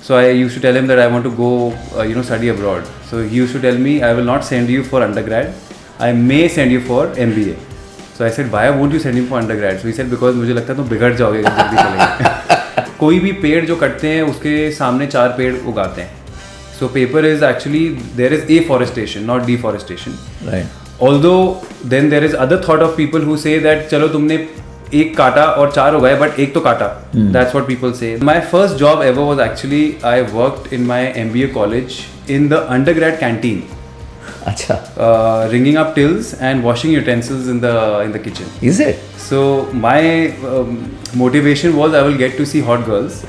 So I used to tell him that I want to go, study abroad. So he used to tell me, I will not send you for undergrad. I may send you for MBA. So I said, why won't you send him for undergrad? So he said, because मुझे लगता है तुम बिगड़ जाओगे अगर जल्दी चलेंगे. कोई भी पेड़ जो कटते हैं उसके सामने 4 पेड़ उगाते हैं. So paper is actually, there is afforestation, not deforestation. Right. Although then there is other thought of people who say that चलो तुमने एक काटा और 4 उगाए but एक तो काटा. That's what people say. My first job ever was actually I worked in my MBA college in the undergrad canteen. Acha. Ringing up tills and washing utensils in the kitchen. Is it? So my motivation was I will get to see hot girls.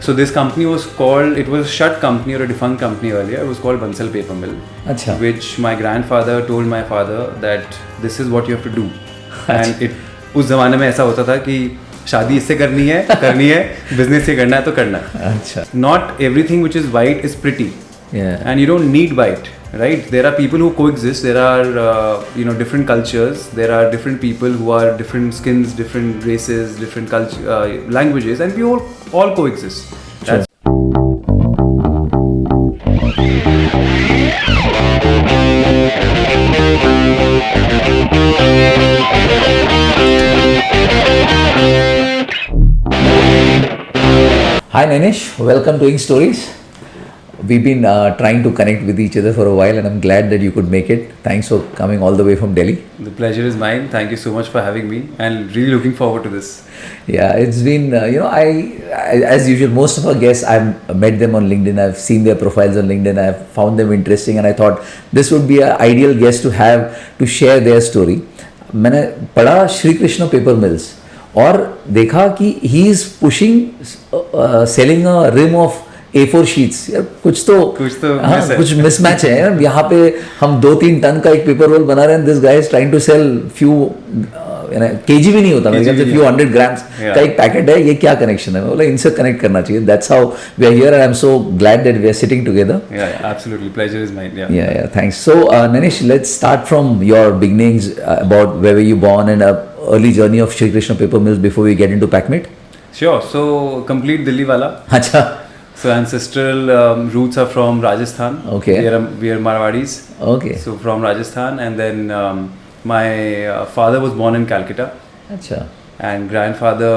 So this company was called, it was a shut company or a defunct company earlier. It was called Bansal Paper Mill. Acha. Which my grandfather told my father that this is what you have to do. And it उस ज़माने में ऐसा होता था कि शादी इससे करनी है बिजनेस से करना है तो करना है. अच्छा. Not everything which is white is pretty. Yeah. And you don't need white, right? There are people who coexist. There are different cultures. There are different people who are different skins, different races, different languages, and we all coexist. Sure. Hi Naynesh, welcome to Ink Stories. We've been trying to connect with each other for a while and I'm glad that you could make it. Thanks for coming all the way from Delhi. The pleasure is mine. Thank you so much for having me and really looking forward to this. Yeah, it's been, I as usual, most of our guests, I've met them on LinkedIn, I've seen their profiles on LinkedIn, I've found them interesting and I thought this would be an ideal guest to have to share their story. मैंने पढ़ा Shri Krishna paper mills और देखा कि he is pushing selling a ream of A4 sheets. यार कुछ तो कुछ mismatch है यार. यहाँ पे हम 2-3 टन का एक पेपर रोल बना रहे हैं. This guy is trying to sell few KG भी नहीं होता मेरे ख्याल से, फ्यू 100 ग्राम्स का एक पैकेट है. ये क्या कनेक्शन है? मतलब इनसे कनेक्ट करना चाहिए. That's how we are here and I am so glad that we are sitting together. Yeah, absolutely. Pleasure is mine. Yeah, thanks. So Naynesh, let's start from your beginnings about where were you born and early journey of Shri Krishna Paper Mills before we get into Pacmet. Sure. So complete Delhi wala. Acha. So ancestral roots are from Rajasthan. Okay. We are Marwadis. Okay. So from Rajasthan, and then my father was born in Calcutta. Acha. And grandfather,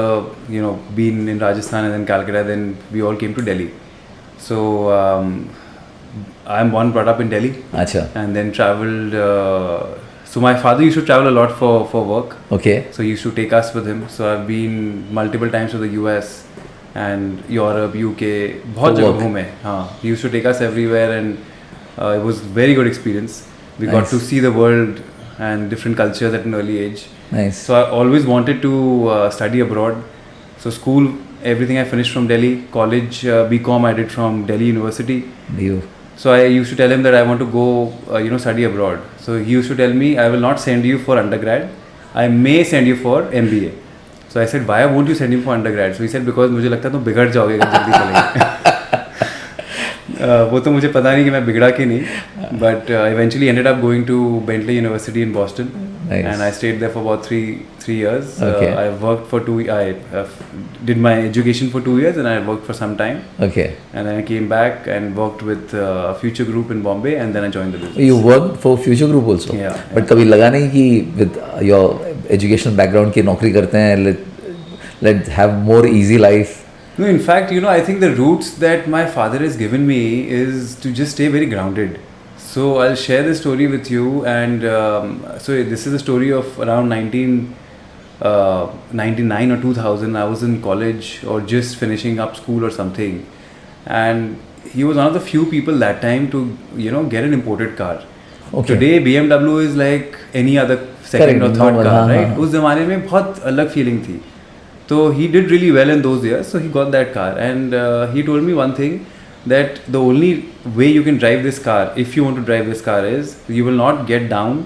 been in Rajasthan and then Calcutta. Then we all came to Delhi. So I'm born, brought up in Delhi. Acha. And then traveled. So my father used to travel a lot for work. Okay. So he used to take us with him. So I've been multiple times to the US and Europe, UK, बहुत जगह घूमे. हाँ, he used to take us everywhere and it was very good experience. We got to see the world and different cultures at an early age. Nice. So I always wanted to study abroad. So school, everything I finished from Delhi. College, BCom I did from Delhi University. So I used to tell him that I want to go, study abroad. So he used to tell me, I will not send you for undergrad. I may send you for MBA. So I said, why won't you send him for undergrad? So he said, because मुझे लगता है तुम बिगड़ जाओगे अगर जल्दी चलेंगे. वो तो मुझे पता नहीं कि मैं बिगड़ा कि नहीं. But eventually ended up going to Bentley University in Boston. Nice. And I stayed there for about three years. Okay. I worked for I did my education for 2 years and I worked for some time. Okay. And then I came back and worked with a Future Group in Bombay and then I joined the business. You worked for Future Group also? Yeah. But कभी लगा नहीं कि with your educational background की नौकरी करते हैं, let's have more easy life? No, in fact, I think the roots that my father has given me is to just stay very grounded. So I'll share this story with you, and so this is a story of around 1999 or 2000. I was in college or just finishing up school or something, and he was one of the few people that time to get an imported car. Okay. Today BMW is like any other second or third car, right? उस ज़माने में बहुत अलग feeling थी. So he did really well in those years, so he got that car, and he told me one thing, that the only way you can drive this car, if you want to drive this car, is you will not get down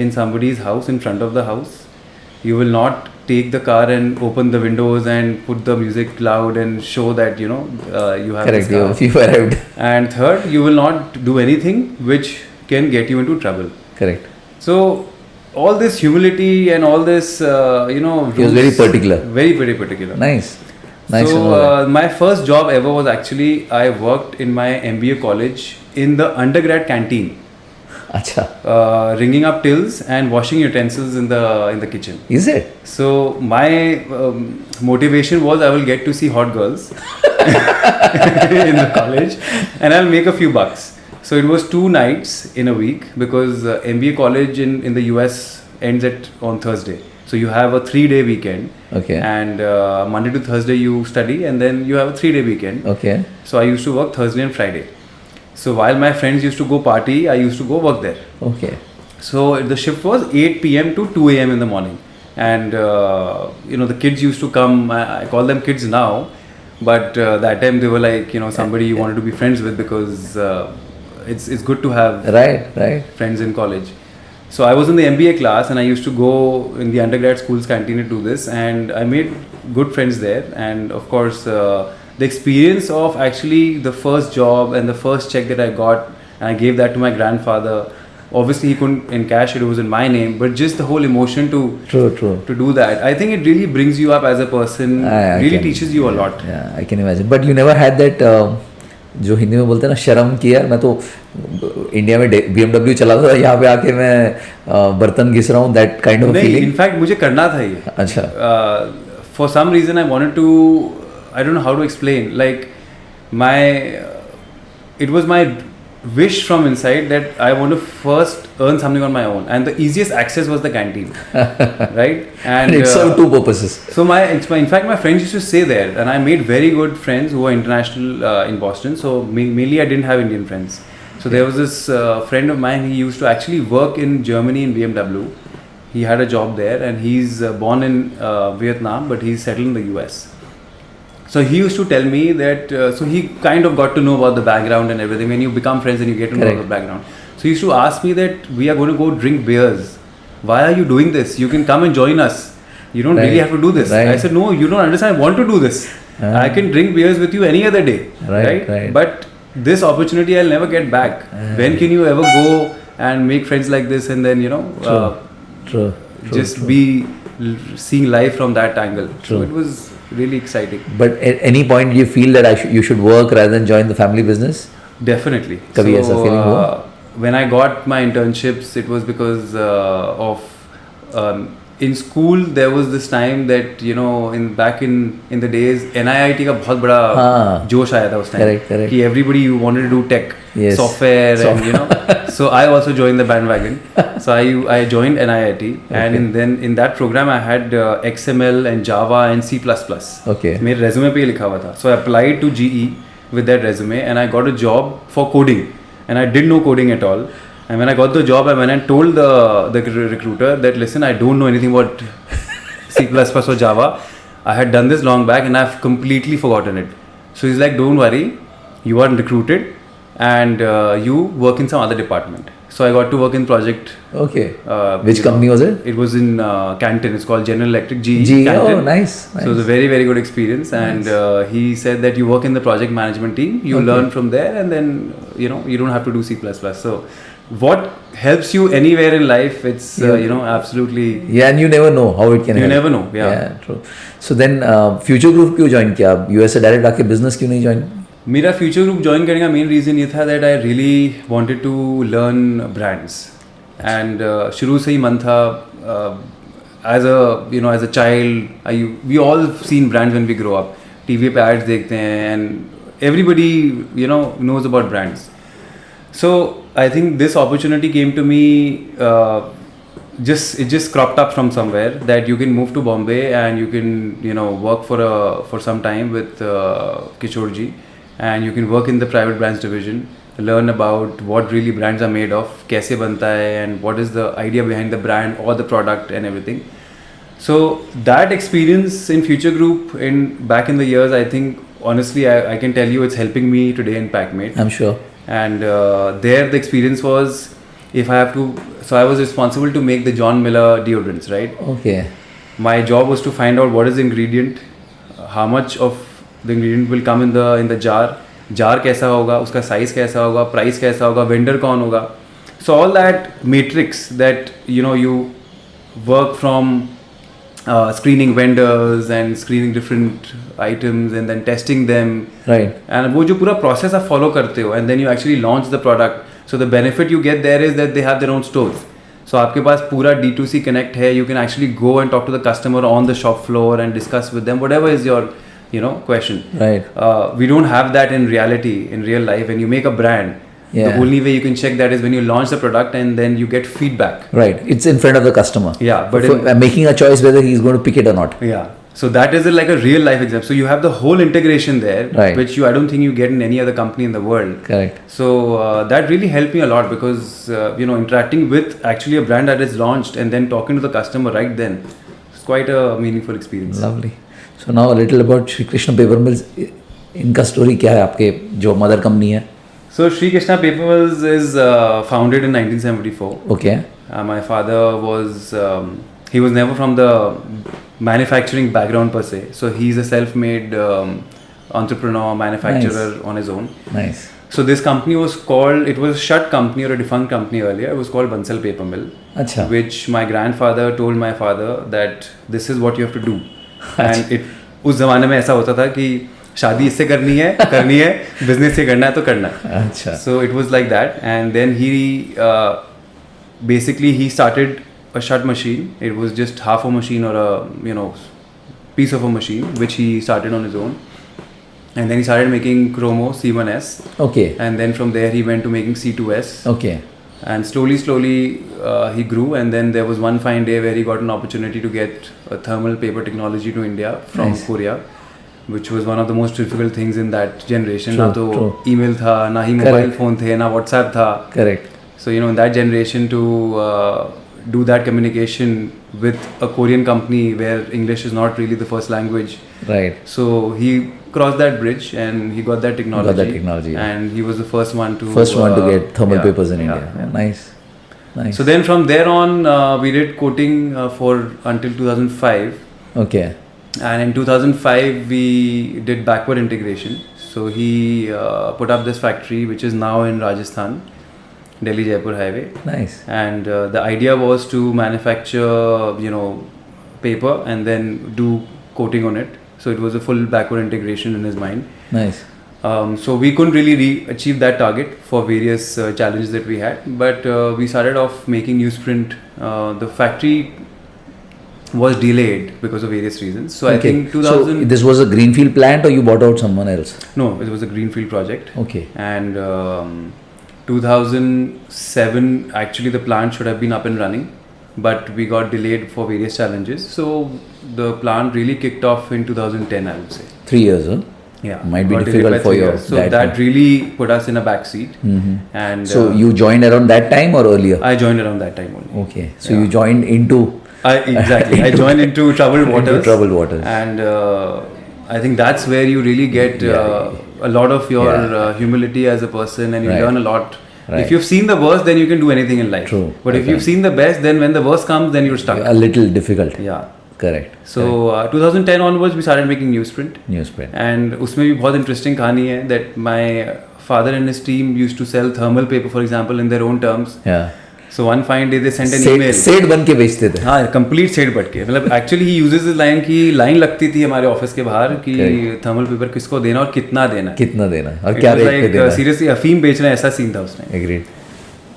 in somebody's house, in front of the house. You will not take the car and open the windows and put the music loud and show that you have Correct, this car. you arrived. And third, you will not do anything which can get you into trouble. Correct. So all this humility and all this, he was very particular. Very, very particular. Nice. Nice to So know that. my first job ever was actually I worked in my MBA college in the undergrad canteen, Acha. ringing up tills and washing utensils in the kitchen. Is it? So my motivation was I will get to see hot girls in the college and I'll make a few bucks. So it was 2 nights in a week because MBA college in the US ends on Thursday. So you have a 3-day weekend. Okay. And Monday to Thursday you study and then you have a 3-day weekend. Okay. So I used to work Thursday and Friday. So while my friends used to go party, I used to go work there. Okay. So the shift was 8 p.m. to 2 a.m. in the morning. And the kids used to come. I call them kids now. But that time they were like, somebody you wanted to be friends with because it's good to have Right. friends in college. So I was in the MBA class and I used to go in the undergrad school's canteen to do this, and I made good friends there. And of course, the experience of actually the first job and the first check that I got, and I gave that to my grandfather. Obviously, he couldn't encash it; it was in my name. But just the whole emotion True. to do that, I think it really brings you up as a person. Really teaches you a lot. Yeah, I can imagine. But you never had that. जो हिंदी में बोलते हैं ना शर्म की, यार मैं तो इंडिया में BMW चला था, यहाँ पे आके मैं बर्तन घिस रहा हूँ, that kind of feeling. In fact मुझे करना था ये. अच्छा. For some reason I wanted to, I don't know how to explain, like it was my wish from inside that I want to first earn something on my own, and the easiest access was the canteen. Right? And it served 2 purposes. So in fact my friends used to stay there, and I made very good friends who were international in Boston. So mainly I didn't have Indian friends. So there was this friend of mine. He used to actually work in Germany in BMW. He had a job there, and he's born in Vietnam, but he's settled in the US. So he used to tell me that, so he kind of got to know about the background and everything. When you become friends and you get to know the background. So he used to ask me that we are going to go drink beers. Why are you doing this? You can come and join us. You don't really have to do this. I said, no, you don't understand. I want to do this. I can drink beers with you any other day. Right? But this opportunity I'll never get back. When can you ever go and make friends like this and then, just be seeing life from that angle. So it was really exciting. But at any point you feel that you should work rather than join the family business? Definitely. Kabhi aisa feeling hua? When I got my internships, it was because of in school there was this time that back in the days NIIT का बहुत बड़ा जोश आया था उस time. Correct. कि everybody wanted to do tech, software, and so I also joined the bandwagon. So I joined NIIT, and then in that program I had XML and Java and C++. Okay. मेरे resume पे ही लिखा हुआ था. So I applied to GE with that resume, and I got a job for coding, and I didn't know coding at all. And when I got the job, I went and told the recruiter that, listen, I don't know anything about C++ or Java. I had done this long back and I've completely forgotten it. So he's like, don't worry, you are recruited and you work in some other department. So I got to work in project. Okay. Which company was it? It was in Canton. It's called General Electric, GE. Canton. Oh, nice. So it was a very, very good experience. And he said that you work in the project management team, you learn from there, and then you don't have to do C++. So what helps you anywhere in life, it's absolutely. Yeah, and you never know how it can help. You never know. Yeah, true. So then future group क्यों join किया? US से direct आके business क्यों नहीं join? मेरा future group join करने का main reason ये था that I really wanted to learn brands, and शुरू से ही मन था. As a child we all seen brands when we grow up. TV पे एड्स देखते हैं and everybody knows about brands. So I think this opportunity came to me, it just cropped up from somewhere that you can move to Bombay and you can work for some time with Kishore ji, and you can work in the private brands division, learn about what really brands are made of, kaise banta hai, and what is the idea behind the brand or the product and everything. So that experience in Future Group back in the years, I think honestly I can tell you it's helping me today in Packmate. I'm sure. And there the experience was, if I have to, so I was responsible to make the John Miller deodorants, right? Okay. My job was to find out what is the ingredient, how much of the ingredient will come in the jar कैसा होगा, उसका size कैसा होगा, price कैसा होगा, vendor कौन होगा. So all that matrix that you work from screening vendors and screening different items and then testing them. Right. And वो जो पूरा process आप follow करते हो and then you actually launch the product. So the benefit you get there is that they have their own stores. So आपके पास पूरा D2C connect है. You can actually go and talk to the customer on the shop floor and discuss with them whatever is your question. Right. We don't have that in reality, in real life. When you make a brand, the only way you can check that is when you launch the product and then you get feedback. Right. It's in front of the customer. Yeah. But making a choice whether he's going to pick it or not. Yeah. So that is like a real life example. So you have the whole integration there, right, which I don't think you get in any other company in the world. Correct. So that really helped me a lot because interacting with actually a brand that is launched and then talking to the customer right then, it's quite a meaningful experience. Lovely. So now a little about Shri Krishna Paper Mills. इनका story क्या है आपके जो mother company है? So Shri Krishna Paper Mills is founded in 1974. Okay. My father was he was never from the manufacturing background per se. So he's a self-made entrepreneur, manufacturer on his own. Nice. So this company was called, it was a shut company or a defunct company earlier. It was called Bansal Paper Mill. Achha. Which my grandfather told my father that this is what you have to do. And it उस ज़माने में ऐसा होता था कि शादी इससे करनी है बिजनेस से करना है तो करना है. अच्छा. So it was like that, and then he basically he started a shut machine. It was just half a machine or a piece of a machine which he started on his own, and then he started making Chromo C1S. Okay. And then from there he went to making C2S. Okay. And slowly he grew, and then there was one fine day where he got an opportunity to get a thermal paper technology to India from Korea, which was one of the most difficult things in that generation. ना तो email था, ना ही mobile phone थे, ना WhatsApp था. Correct. So in that generation to do that communication with a Korean company where English is not really the first language. Right. So he crossed that bridge and he got that technology. And he was the first one to get thermal papers in India. Yeah. Nice. So then from there on, we did coating for until 2005. Okay. And in 2005, we did backward integration. So he put up this factory, which is now in Rajasthan, Delhi Jaipur highway. Nice. And the idea was to manufacture, paper and then do coating on it. So it was a full backward integration in his mind. Nice. So we couldn't really achieve that target for various challenges that we had. But we started off making newsprint. The factory was delayed because of various reasons. So I think 2000... So this was a greenfield plant or you bought out someone else? No, it was a greenfield project. Okay. And 2007, actually the plant should have been up and running, but we got delayed for various challenges. So the plant really kicked off in 2010, I would say. 3 years, huh? Yeah. Might be difficult for you. So that really put us in a back seat. Mm-hmm. And so you joined around that time or earlier? I joined around that time only. Okay. So you joined into... Exactly. I joined into troubled waters. And I think that's where you really get a lot of your humility as a person, and you learn a lot. Right. If you've seen the worst, then you can do anything in life. True. But if you've seen the best, then when the worst comes, then you're stuck. A little difficult. Yeah. Correct. So 2010 onwards, we started making newsprint. And उसमें भी बहुत interesting कहानी है that my father and his team used to sell thermal paper, for example, in their own terms. Yeah. So one fine day they sent an email. Set बन के बेचते थे. हाँ, complete सेट बन के. मतलब actually he uses this line कि line लगती थी हमारे ऑफिस के बाहर कि thermal paper किसको देना और कितना देना. कितना देना और क्या रेट पे देना. Seriously, अफीम बेचना ऐसा सीन था उसने. Agreed.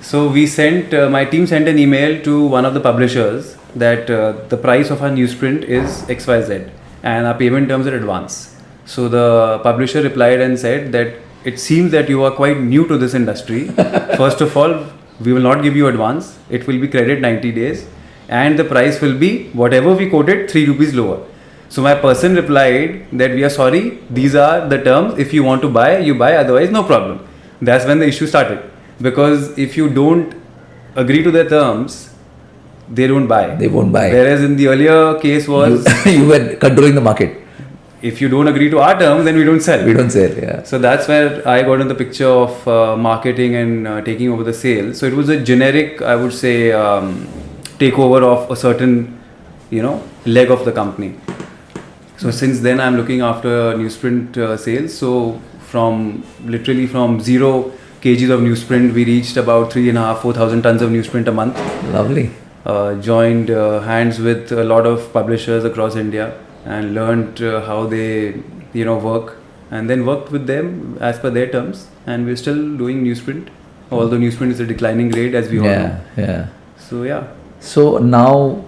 So we sent, my team sent an email to one of the publishers that the price of our newsprint is XYZ and our payment terms are advance. So the publisher replied and said that it seems that you are quite new to this industry. First of all, we will not give you advance. It will be credit 90 days and the price will be whatever we quoted 3 rupees lower. So my person replied that we are sorry, these are the terms. If you want to buy, you buy, otherwise no problem. That's when the issue started. Because if you don't agree to their terms, they don't buy. They won't buy. Whereas in the earlier case was... you were controlling the market. If you don't agree to our terms, then we don't sell. We don't sell, yeah. So that's where I got in the picture of marketing and taking over the sales. So it was a generic, I would say, takeover of a certain, leg of the company. So since then, I'm looking after newsprint sales. So literally from 0 kgs of newsprint, we reached about 3,500-4,000 tons of newsprint a month. Lovely. joined hands with a lot of publishers across India and learned how they work, and then worked with them as per their terms, and we're still doing newsprint, although newsprint is a declining grade, as we all know. Yeah. So now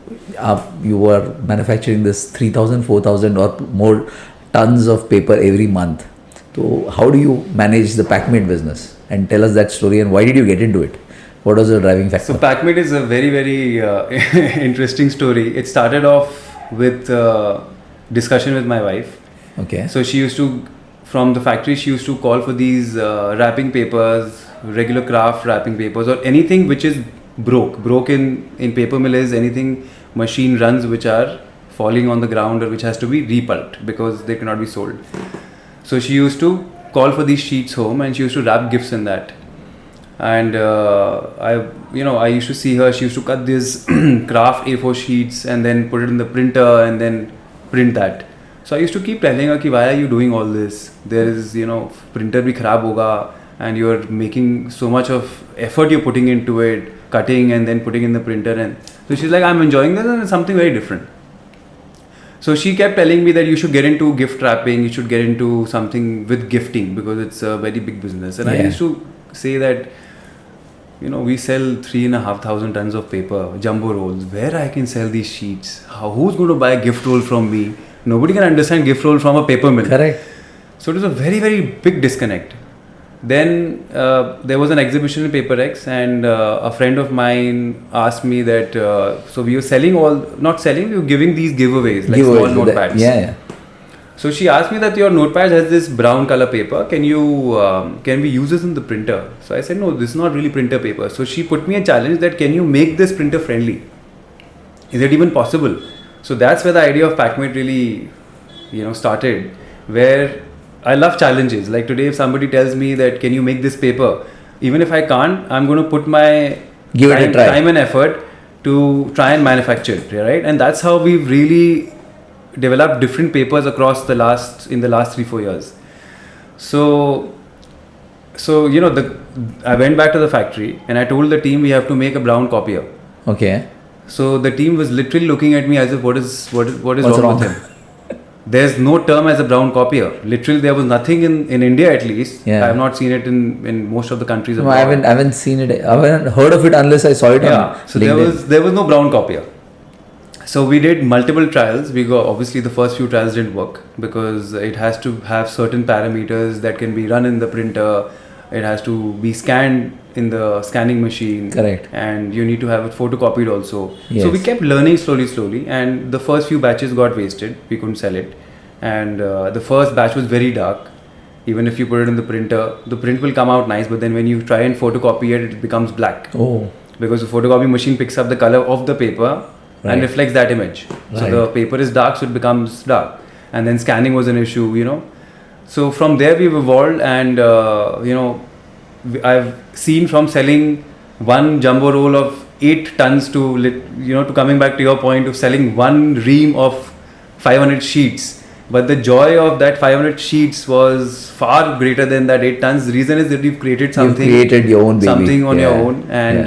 you are manufacturing this 3,000, 4,000 or more tons of paper every month. So how do you manage the Packmate business? And tell us that story, and why did you get into it? What was the driving factor? So Packmate is a very, very interesting story. It started off with discussion with my wife. Okay. So she used to, from the factory, she used to call for these wrapping papers, regular craft wrapping papers, or anything which is broken in paper mill is anything machine runs which are falling on the ground or which has to be repulped because they cannot be sold. So she used to call for these sheets home, and she used to wrap gifts in that. And I used to see her. She used to cut these craft A4 sheets and then put it in the printer and then print that. So I used to keep telling her, why are you doing all this? There is, printer bhi kharab hoga, and you're making so much of effort you're putting into it, cutting and then putting in the printer. And so she's like, I'm enjoying this, and it's something very different. So she kept telling me that you should get into gift wrapping, you should get into something with gifting because it's a very big business. And I used to say that, we sell 3,500 tons of paper, jumbo rolls. Where I can sell these sheets? Who's going to buy a gift roll from me? Nobody can understand gift roll from a paper mill. Correct. So it was a very, very big disconnect. Then there was an exhibition in Paper X, and a friend of mine asked me that, so we were selling we were giving these giveaways, like small notepads. Yeah. So she asked me that your notepad has this brown color paper, can we use this in the printer? So I said, no, this is not really printer paper. So she put me a challenge that, can you make this printer friendly? Is it even possible? So that's where the idea of Packmate really, started, where I love challenges. Like today, if somebody tells me that, can you make this paper? Even if I can't, I'm going to put my time and effort to try and manufacture it, right? And that's how we've really developed different papers across in the last 3-4 years. So I went back to the factory and I told the team we have to make a brown copier. Okay. So the team was literally looking at me as if what is wrong with him? There's no term as a brown copier. Literally, there was nothing in India at least. Yeah. I have not seen it in most of the countries. No, I haven't seen it. I haven't heard of it unless I saw it on so LinkedIn. there was no brown copier. So we did multiple trials. Obviously the first few trials didn't work because it has to have certain parameters that can be run in the printer. It has to be scanned in the scanning machine. Correct. And you need to have it photocopied also. Yes. So we kept learning slowly, and the first few batches got wasted. We couldn't sell it. And the first batch was very dark. Even if you put it in the printer, the print will come out nice, but then when you try and photocopy it, it becomes black. Oh. Because the photocopy machine picks up the color of the paper and reflects that image. Right. So the paper is dark, so it becomes dark. And then scanning was an issue, So from there we've evolved, and I've seen from selling one jumbo roll of 8 tons to coming back to your point of selling one ream of 500 sheets. But the joy of that 500 sheets was far greater than that 8 tons. The reason is that you've created something. You've created your own baby. Something on your own. And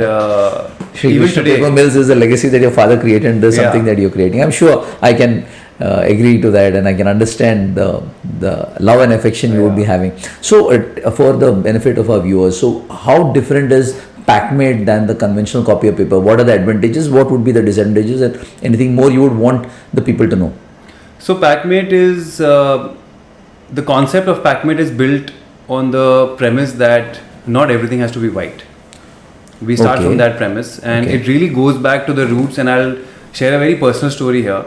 Shri, even Krishna today, Paper Mills is a legacy that your father created, and there's something that you're creating. I'm sure I can agree to that, and I can understand the love and affection you would be having. So for the benefit of our viewers, so how different is Packmate than the conventional copy of paper? What are the advantages? What would be the disadvantages? And anything more you would want the people to know? So Packmate is, the concept of Packmate is built on the premise that not everything has to be white. We start from that premise, and it really goes back to the roots, and I'll share a very personal story here.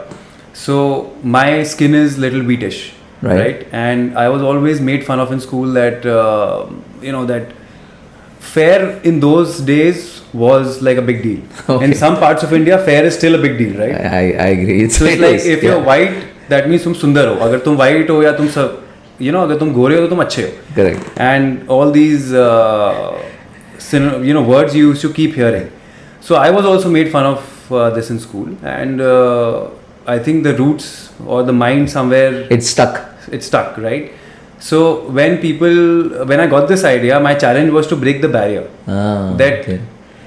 So my skin is little wheatish, right? And I was always made fun of in school that, that fair in those days was like a big deal. In some parts of India, fair is still a big deal, right? I agree. So it's like if you're white, that means तुम सुंदर हो. अगर तुम white हो या तुम सब, अगर तुम गोरे हो तो तुम अच्छे हो. Correct. And all these, words you used to keep hearing. So I was also made fun of this in school, and I think the roots or the mind somewhere. It's stuck, right? So when I got this idea, my challenge was to break the barrier.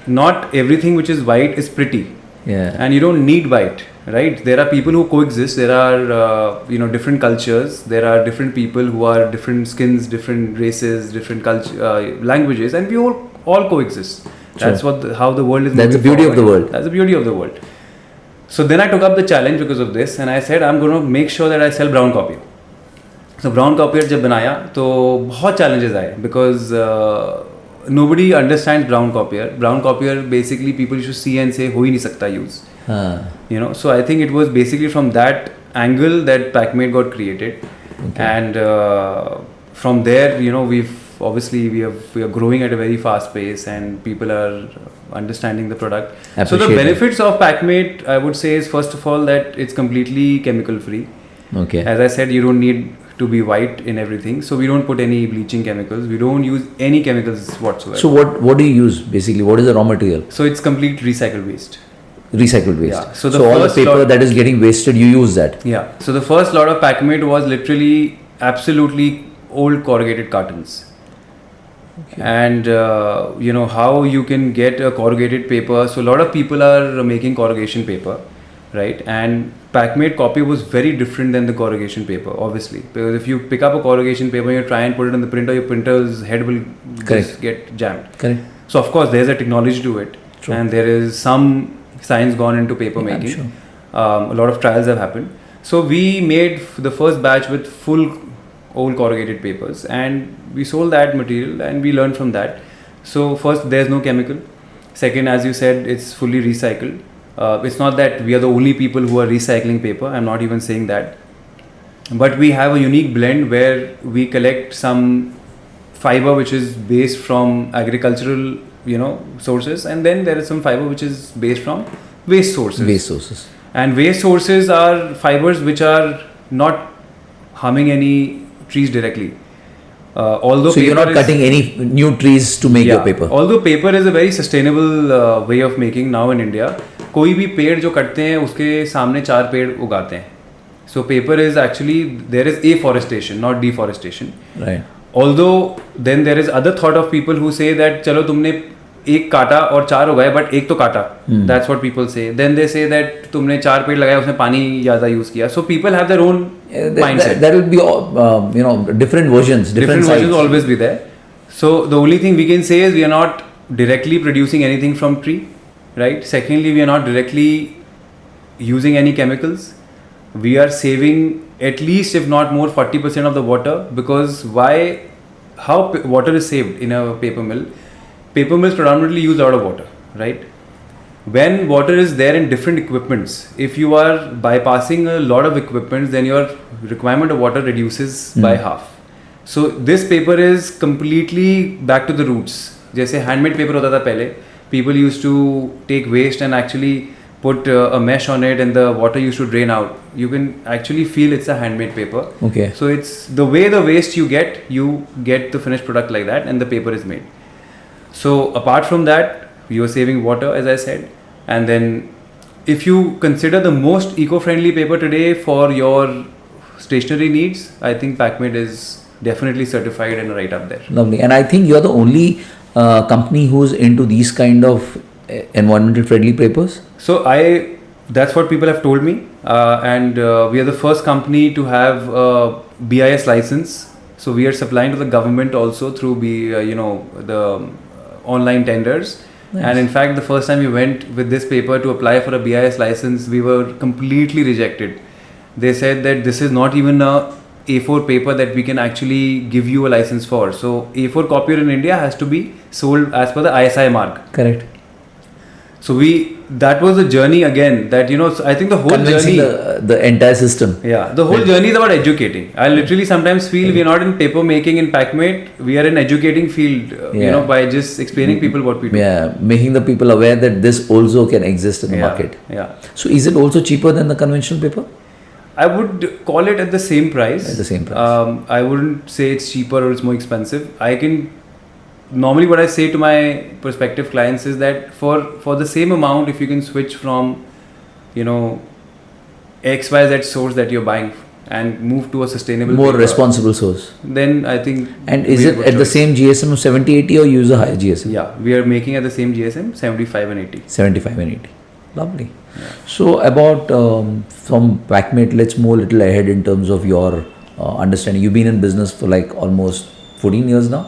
Not everything which is white is pretty. Yeah. And you don't need white, right? There are people who coexist. There are different cultures. There are different people who are different skins, different races, different languages, and we all coexist. That's how the world is. That's the beauty of the world. That's the beauty of the world. So then I took up the challenge because of this, and I said I'm going to make sure that I sell brown copier. So brown copier जब बनाया तो बहुत challenges आए because nobody understands brown copier. Brown copier basically people used to see and say हो ही नहीं सकता use. So I think it was basically from that angle that Packmate got created, and from there we are growing at a very fast pace, and people are understanding the product. So the benefits of Packmate, I would say, is first of all that it's completely chemical free. Okay. As I said, you don't need to be white in everything, so we don't put any bleaching chemicals. We don't use any chemicals whatsoever. So what do you use basically? What is the raw material? So it's complete recycled waste. Recycled waste. Yeah. So all the paper that is getting wasted, you use that. Yeah. So the first lot of Packmate was literally absolutely old corrugated cartons. Okay. And how you can get a corrugated paper. So a lot of people are making corrugation paper, right? And Packmate copy was very different than the corrugation paper, obviously. Because if you pick up a corrugation paper and you try and put it on the printer, your printer's head will just get jammed. Correct. So of course there's a technology to it. True. And there is some science gone into paper making. Sure. A lot of trials have happened. So we made the first batch with full old corrugated papers, and we sold that material and we learned from that. So first, there's no chemical. Second, as you said, it's fully recycled. It's not that we are the only people who are recycling paper. I'm not even saying that. But we have a unique blend where we collect some fiber which is based from agricultural sources, and then there is some fiber which is based from waste sources. And waste sources are fibers which are not harming any trees directly. Although so you're not cutting any new trees to make your paper. Although paper is a very sustainable way of making now in India. कोई भी पेड़ जो कटते हैं उसके सामने 4 पेड़ उगाते हैं. So paper is actually, there is afforestation, not deforestation. Right. Although then there is other thought of people who say that चलो तुमने एक काटा और 4 उगाए but एक तो काटा. That's what people say. Then they say that तुमने 4 पेड़ लगाए उसने पानी ज़्यादा use किया. So people have their own mindset. There will be different versions. Different versions will always be there. So the only thing we can say is we are not directly producing anything from tree, right? Secondly, we are not directly using any chemicals. We are saving at least, if not more, 40% of the water, because how water is saved in a paper mill? Paper mills predominantly use a lot of water, right? When water is there in different equipments, if you are bypassing a lot of equipments, then your requirement of water reduces by half. So this paper is completely back to the roots. जैसे handmade paper होता था पहले, people used to take waste and actually put a mesh on it and the water used to drain out. You can actually feel it's a handmade paper. Okay. So it's the way the waste you get the finished product like that, and the paper is made. So apart from that, you are saving water, as I said. And then if you consider the most eco-friendly paper today for your stationery needs, I think Packmate is definitely certified and right up there. Lovely. And I think you're the only company who's into these kind of environmental friendly papers. So that's what people have told me. And we are the first company to have a BIS license. So we are supplying to the government also through the online tenders. Nice. And in fact, the first time we went with this paper to apply for a BIS license, we were completely rejected. They said that this is not even a A4 paper that we can actually give you a license for. So A4 copier in India has to be sold as per the ISI mark. Correct. So that was the journey again, that I think the whole convincing journey, the entire system. Yeah, the whole journey is about educating. I literally sometimes feel we are not in paper making in Packmate, we are in educating field, by just explaining people what we do. Yeah, making the people aware that this also can exist in the market. Yeah. So is it also cheaper than the conventional paper? I would call it at the same price. At the same price. I wouldn't say it's cheaper or it's more expensive. Normally what I say to my prospective clients is that for the same amount, if you can switch from XYZ source that you're buying and move to a sustainable more paper, responsible source, then I think. And is it at the same GSM of 70-80 or use a higher GSM? Yeah, we are making at the same GSM 75 and 80. 75 and 80. Lovely. So about from Packmate, let's move a little ahead in terms of your understanding. You've been in business for like almost 14 years now.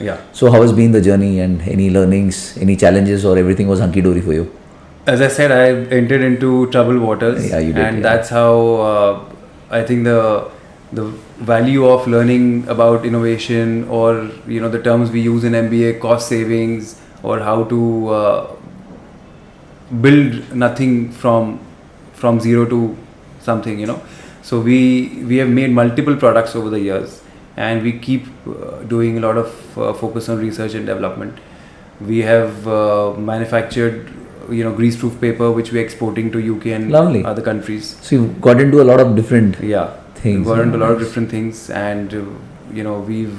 Yeah. So how has been the journey and any learnings, any challenges, or everything was hunky-dory for you? As I said, I entered into troubled waters. Yeah, you did, and yeah. that's how I think the value of learning about innovation, or the terms we use in MBA, cost savings, or how to build nothing from zero to something. So we have made multiple products over the years, and we keep doing a lot of focus on research and development. We have manufactured greaseproof paper, which we're exporting to UK and Lovely. other countries. So you've got into a lot of different we've things. got into a lot of different things, and we've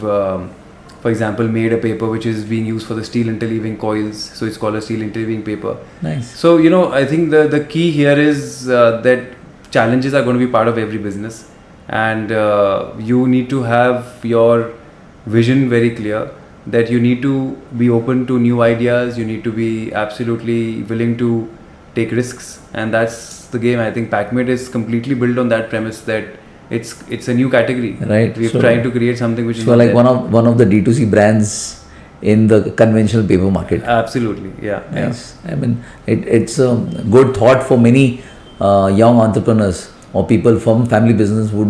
for example made a paper which is being used for the steel interleaving coils, so it's called a steel interleaving paper. Nice. So I think the key here is that challenges are going to be part of every business, and you need to have your vision very clear, that you need to be open to new ideas, you need to be absolutely willing to take risks, and that's the game. I think Packmate is completely built on that premise, that it's a new category. Right. We're So- trying to create something which is So not like there. one of the D2C brands in the conventional paper market. Absolutely, yeah. Nice. I mean, it's a good thought for many young entrepreneurs or people from family business who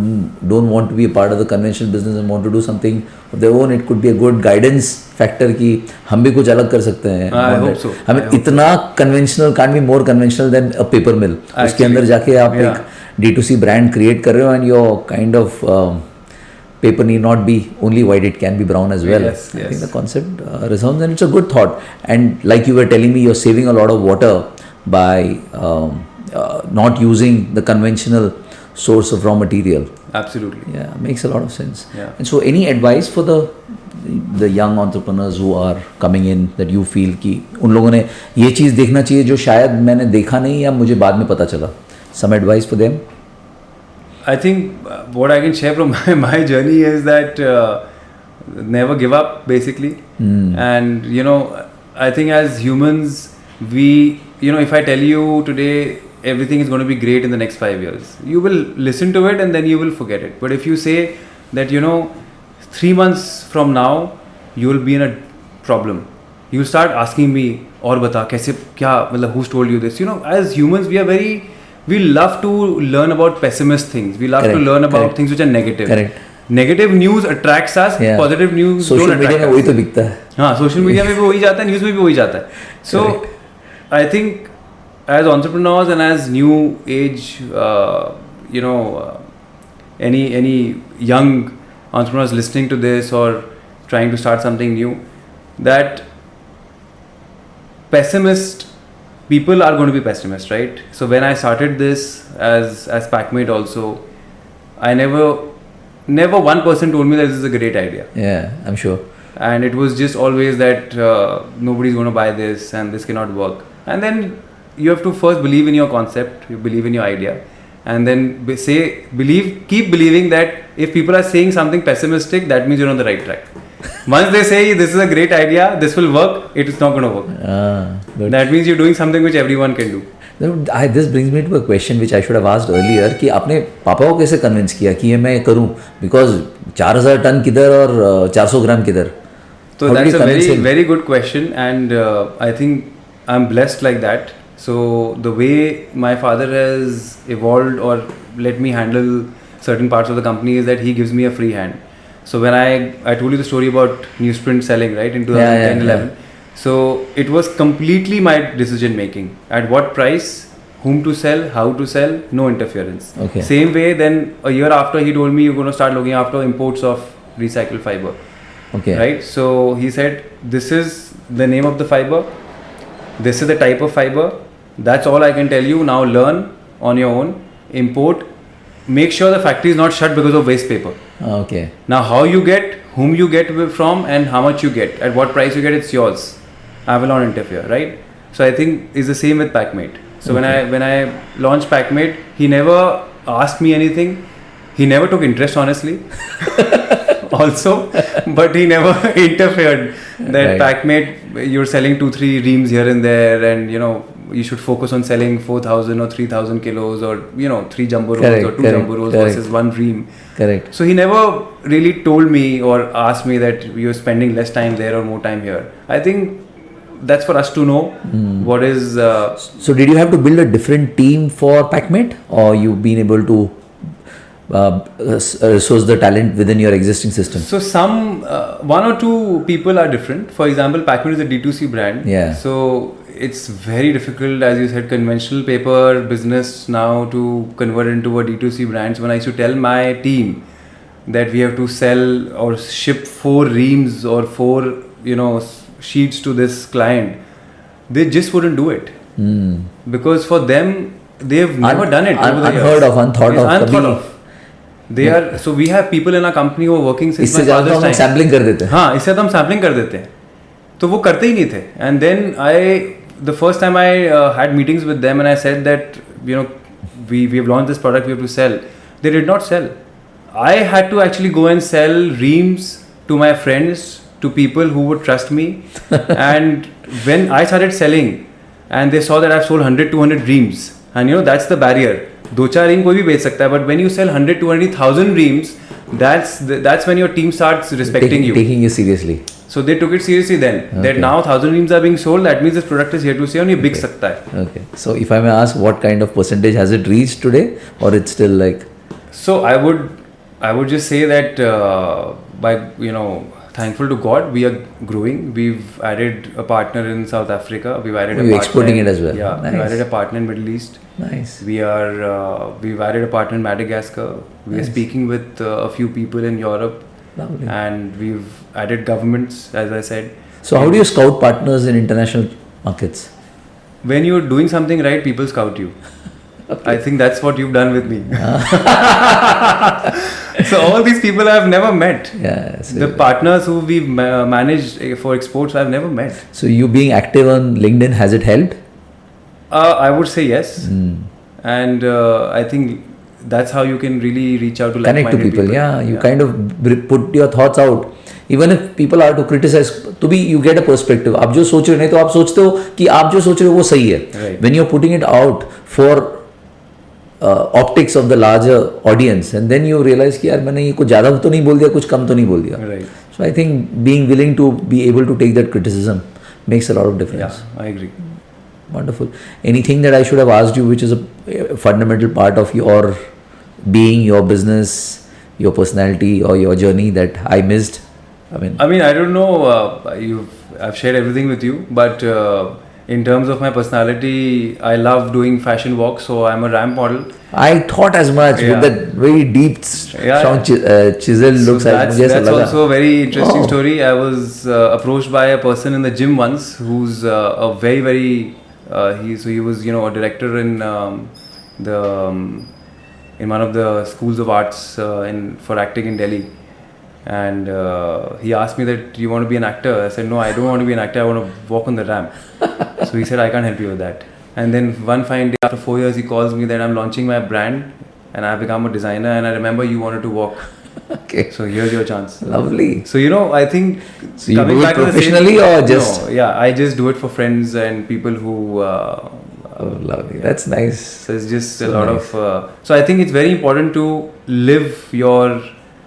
don't want to be a part of the conventional business and want to do something of their own. It could be a good guidance factor कि हम भी कुछ अलग कर सकते हैं. I hope so. हमें इतना conventional can't be more conventional than a paper mill. उसके अंदर जाके आप एक D2C brand create कर रहे हो, and your kind of paper need not be only white, it can be brown as well. Yes, I yes. think the concept resounds, and it's a good thought. And like you were telling me, you're saving a lot of water by not using the conventional source of raw material. Absolutely. Yeah, makes a lot of sense. Yeah. And so any advice for the young entrepreneurs who are coming in that you feel कि उन लोगों ने ये चीज़ देखना चाहिए जो शायद मैंने देखा नहीं या मुझे बाद में पता चला? Some advice for them? I think what I can share from my journey is that never give up, basically. And I think as humans, we if I tell you today everything is going to be great in the next 5 years, you will listen to it and then you will forget it. But if you say that 3 months from now you will be in a problem, you will start asking me, और बता कैसे क्या मतलब who's told you this? As humans we love to learn about pessimist things. We love to learn about things which are negative. Correct. Negative news attracts us. Yeah. Positive news Social don't attract media में us. वही तो बिकता है. हाँ, social media में भी वही जाता है, news में भी वही जाता है. So I think as entrepreneurs and as new age, any young entrepreneurs listening to this or trying to start something new, that pessimist people are going to be pessimists, right? So when I started this as Packmate also, I never one person told me that this is a great idea. Yeah, I'm sure. And it was just always that nobody's going to buy this and this cannot work. And then you have to first believe in your concept, you believe in your idea, and then keep believing that if people are saying something pessimistic, that means you're on the right track. Once they say this is a great idea, this will work, it is not going to work. Good. That means you're doing something which everyone can do. This brings me to a question which I should have asked earlier कि आपने पापा को कैसे convince किया कि ये मैं करूं, because 4000 टन किधर और 400 ग्राम किधर? So that's a very good question, and I think I'm blessed like that. So the way my father has evolved or let me handle certain parts of the company is that he gives me a free hand. So when I told you the story about newsprint selling, right, in 2010-11. So it was completely my decision making. At what price, whom to sell, how to sell, no interference. Okay. Same way, then a year after he told me you're going to start looking after imports of recycled fiber. Okay. Right. So he said, this is the name of the fiber. This is the type of fiber. That's all I can tell you. Now learn on your own. Import. Make sure the factory is not shut because of waste paper. Okay. Now how you get, whom you get from, and how much you get, at what price you get, it's yours. I will not interfere, right? So I think it's the same with Packmate. So when I launched Packmate, he never asked me anything. He never took interest, honestly. Also, but he never interfered. That Packmate, you're selling 2-3 reams here and there, and you should focus on selling 4,000 or 3,000 kilos, or 3 jumbo rolls Correct, or 2 correct, jumbo rolls correct. versus 1 ream. Correct. So he never really told me or asked me that you're spending less time there or more time here. I think that's for us to know what is. So did you have to build a different team for Pacmet, or you've been able to source the talent within your existing system? So some one or two people are different. For example, Packmate is a D2C brand. Yeah. So it's very difficult, as you said, conventional paper business now to convert into a D2C brand. So when I used to tell my team that we have to sell or ship 4 reams or 4 sheets to this client, they just wouldn't do it. Because for them, they've never done it over the years. Unthought of. They are, so we have people in our company who are working since my father's time. Sampling कर देते हैं. हाँ, इससे तो हम sampling कर देते हैं, तो वो करते ही नहीं थे. And then the first time I had meetings with them and I said that we have launched this product, we have to sell. They did not sell. I had to actually go and sell reams to my friends, to people who would trust me. And when I started selling and they saw that I've sold 100-200 reams, and that's the barrier. 2-4 ream कोई भी बेच सकता है, but when you sell 100-200,000 reams, that's when your team starts respecting you. Taking you seriously. So they took it seriously then. Okay. That now 1,000 reams are being sold, that means this product is here to stay and ये बिक सकता है. Okay. So if I may ask, what kind of percentage has it reached today, or it's still like? So I would just say that by thankful to God, we are growing. We've added a partner in South Africa. We've added a partner. Exporting it as well. Yeah, nice. We've added a partner in Middle East. Nice. We've added a partner in Madagascar. We are speaking with a few people in Europe. Lovely. And we've added governments, as I said. So how do you scout partners in international markets? When you're doing something right, people scout you. Okay. I think that's what you've done with me. So all these people I've never met. Yeah. So the partners who we've managed for exports, I've never met. So you being active on LinkedIn, has it helped? I would say yes. And I think that's how you can really reach out to connect to people. Yeah, you kind of put your thoughts out. Even if people are to criticize, to be you get a perspective. आप जो सोच रहे हो नहीं तो आप सोचते हो कि आप जो सोच रहे हो वो सही है. Right. When you're putting it out for optics of the larger audience, and then you realize कि यार मैंने ये कुछ ज़्यादा तो नहीं बोल दिया, कुछ कम तो नहीं बोल दिया. Right. So I think being willing to be able to take that criticism makes a lot of difference. Yeah, I agree. Wonderful. Anything that I should have asked you, which is a fundamental part of your being, your business, your personality, or your journey that I missed? I mean, I don't know. I've shared everything with you, but in terms of my personality, I love doing fashion walks, so I'm a ramp model. I thought as much with that very deep, strong chisel looks. That's also a very interesting story. I was approached by a person in the gym once who's a very, very. He was a director in in one of the schools of arts for acting in Delhi. And he asked me that, do you want to be an actor? I said, no, I don't want to be an actor. I want to walk on the ramp. So he said, I can't help you with that. And then one fine day, after 4 years, he calls me that I'm launching my brand and I've become a designer. And I remember you wanted to walk. Okay. So here's your chance. Lovely. So, I think... So you do it professionally or just... No, yeah, I just do it for friends and people who... lovely. Yeah. That's nice. So it's just a lot of... so I think it's very important to live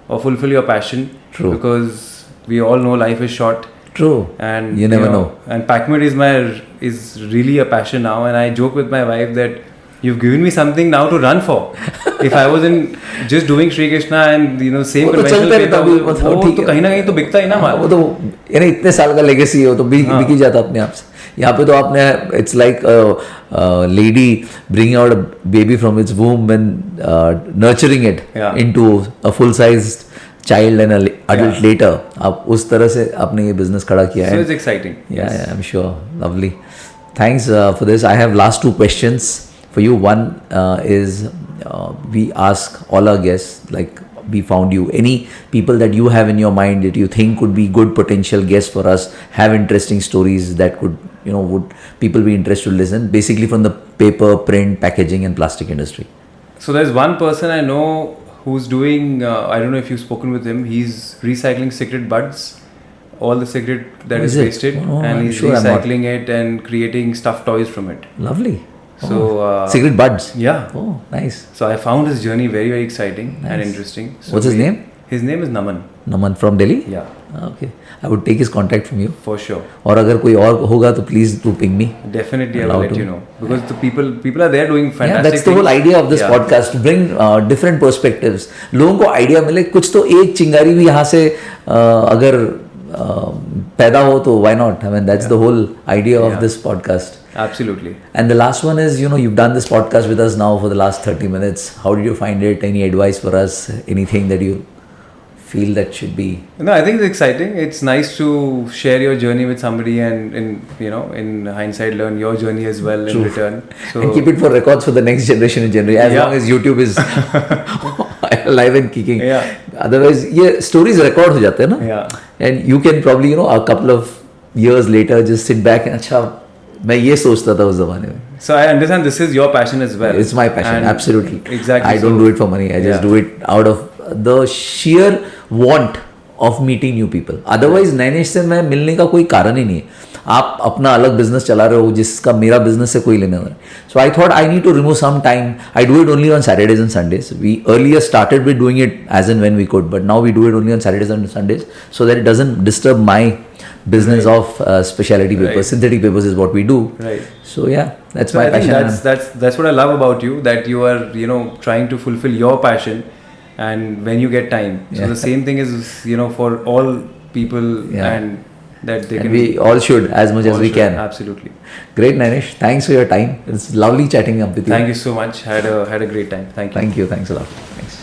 or fulfill your passion. True. Because we all know life is short. True. And you never know. And Pacmet is really a passion now. And I joke with my wife that you've given me something now to run for. If I wasn't just doing Shri Krishna and same conventional paper, वो तो कहीं ना कहीं तो बिकता ही ना माल. वो तो इतने साल का लेगेसी हो तो बिक ही जाता अपने आप से. यहाँ पे तो आपने it's like a lady bringing out a baby from its womb and nurturing it into a full-sized child and an adult later. आप उस तरह से आपने ये business खड़ा किया है. So it's exciting. Yeah, I'm sure. Lovely. Thanks for this. I have last 2 questions for you. One is we ask all our guests, like we found you, any people that you have in your mind that you think could be good potential guests for us, have interesting stories that could, would people be interested to listen, basically from the paper, print, packaging and plastic industry. So there's one person I know who's doing, I don't know if you've spoken with him, he's recycling cigarette butts all the cigarette that is it? wasted, Oh, and I'm he's sure I'm not. recycling it and creating stuffed toys from it. Lovely. So Cigarette buds. yeah. Oh, nice. So I found his journey very, very exciting and Nice. interesting. So What's his name? His name is Naman. Naman from Delhi. Yeah, Okay. I would take his contact from you. for sure. और अगर कोई और होगा तो please do ping me. Definitely, I will Allowed let to. you know, because the people are there doing fantastic. Yeah, that's the whole things. idea of this Yeah. podcast, to bring different perspectives. लोगों को idea मिले, कुछ तो एक चिंगारी भी यहाँ से अगर पैदा हो तो why not? I mean, that's the whole idea of this podcast. Absolutely. And the last one is, you've done this podcast with us now for the last 30 minutes. How did you find it? Any advice for us? Anything that you feel that should be? No, I think it's exciting. It's nice to share your journey with somebody, and in hindsight, learn your journey as well in return. So And keep it for records for the next generation and generation, as Yeah. long as YouTube is alive and kicking. Yeah. Otherwise, stories record हो जाते हैं ना. Yeah. And you can probably, a couple of years later just sit back and अच्छा मैं ये सोचता था उस ज़माने में. So I understand this is your passion as well. It's my passion, And absolutely. Exactly. I don't do it for money. I just Yeah. do it out of the sheer want of meeting new people. Otherwise, Nainesh से मैं मिलने का कोई कारण ही नहीं है. आप अपना अलग बिजनेस चला रहे हो जिसका मेरा बिजनेस से कोई लेना नहीं. So I thought I need to remove some time. I do it only on Saturdays and Sundays. We earlier started with doing it as and when we could, but now we do it only on Saturdays and Sundays so that it doesn't disturb my business of specialty papers. Right. Synthetic papers is what we do. Right. So yeah, that's So my I think passion. that's what I love about you, that you are trying to fulfill your passion, and when you get time. So the same thing is for all people, Yeah. and that they And can. we all should as much all as we should. can. Absolutely. Great, Naynesh. Thanks for your time. It's lovely chatting up with you. Thank you so much. Had a great time. Thank you. Thank you. Thanks a lot. Thanks.